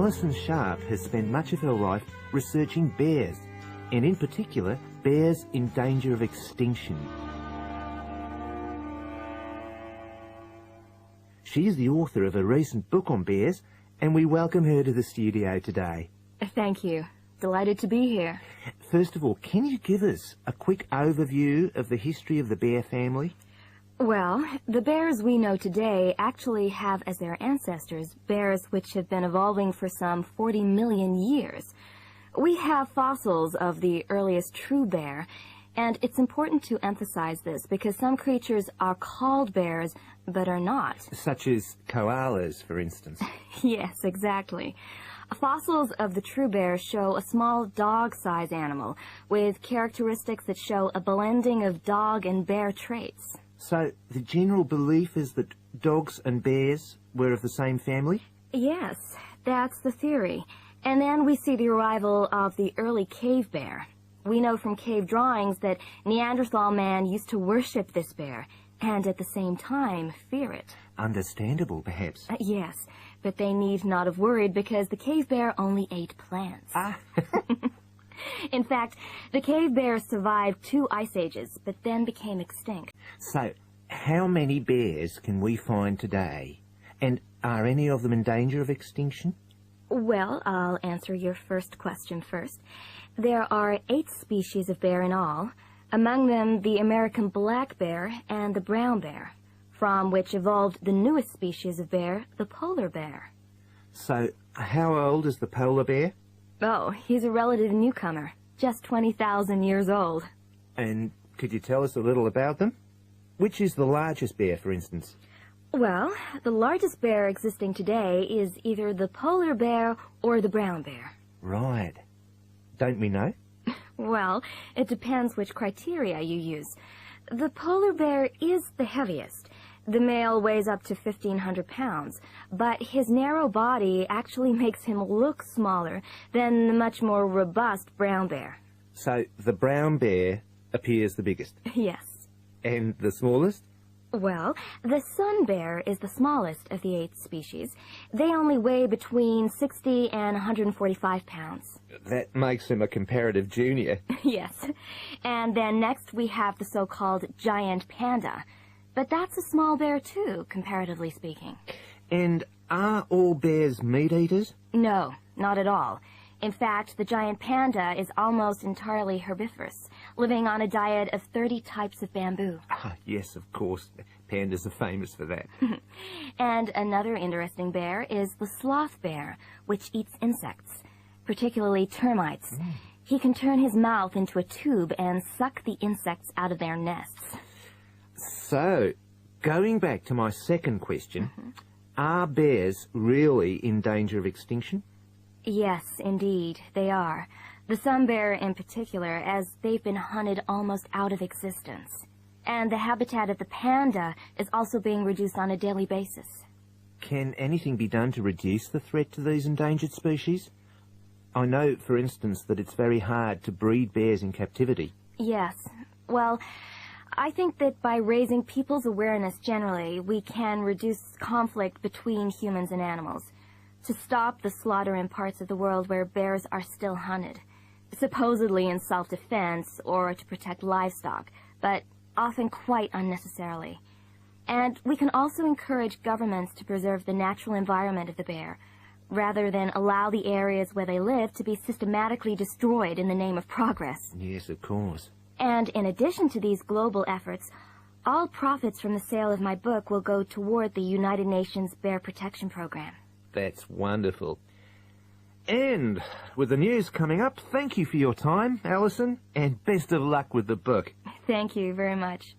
Alison Sharp has spent much of her life researching bears, and in particular, bears in danger of extinction. She is the author of a recent book on bears, and we welcome her to the studio today. Thank you. Delighted to be here. First of all, can you give us a quick overview of the history of the bear family? Well, the bears we know today actually have as their ancestors bears which have been evolving for some 40 million years. We have fossils of the earliest true bear, and it's important to emphasize this because some creatures are called bears but are not. Such as koalas, for instance. Yes, exactly. Fossils of the true bear show a small dog-sized animal with characteristics that show a blending of dog and bear traits. So the general belief is that dogs and bears were of the same family? Yes, that's the theory. And then we see the arrival of the early cave bear. We know from cave drawings that Neanderthal man used to worship this bear, and at the same time fear it. Understandable, perhaps. Yes, but they need not have worried because the cave bear only ate plants. Ah. In fact, the cave bear survived 2 ice ages, but then became extinct. So, how many bears can we find today? And are any of them in danger of extinction? Well, I'll answer your first question first. There are 8 species of bear in all, among them the American black bear and the brown bear, from which evolved the newest species of bear, the polar bear. So, how old is the polar bear? Oh, he's a relative newcomer, just 20,000 years old. And could you tell us a little about them? Which is the largest bear, for instance? Well, the largest bear existing today is either the polar bear or the brown bear. Right. Don't we know? Well, it depends which criteria you use. The polar bear is the heaviest. The male weighs up to 1,500 pounds, but his narrow body actually makes him look smaller than the much more robust brown bear. So the brown bear appears the biggest? Yes. And the smallest? Well, the sun bear is the smallest of the 8 species. They only weigh between 60 and 145 pounds. That makes him a comparative junior. Yes. And then next we have the so-called giant panda. But that's a small bear too, comparatively speaking. And are all bears meat eaters? No, not at all. In fact, the giant panda is almost entirely herbivorous, living on a diet of 30 types of bamboo. Ah, yes, of course. Pandas are famous for that. And another interesting bear is the sloth bear, which eats insects, particularly termites. He can turn his mouth into a tube and suck the insects out of their nests. So, going back to my second question, are bears really in danger of extinction? Yes, indeed, they are. The sun bear in particular, as they've been hunted almost out of existence. And the habitat of the panda is also being reduced on a daily basis. Can anything be done to reduce the threat to these endangered species? I know, for instance, that it's very hard to breed bears in captivity. Yes. Well, I think that by raising people's awareness generally, we can reduce conflict between humans and animals, to stop the slaughter in parts of the world where bears are still hunted, supposedly in self-defense or to protect livestock, but often quite unnecessarily. And we can also encourage governments to preserve the natural environment of the bear, rather than allow the areas where they live to be systematically destroyed in the name of progress. Yes, of course. And in addition to these global efforts, all profits from the sale of my book will go toward the United Nations Bear Protection Program. That's wonderful. And with the news coming up, thank you for your time, Alison, and best of luck with the book. Thank you very much.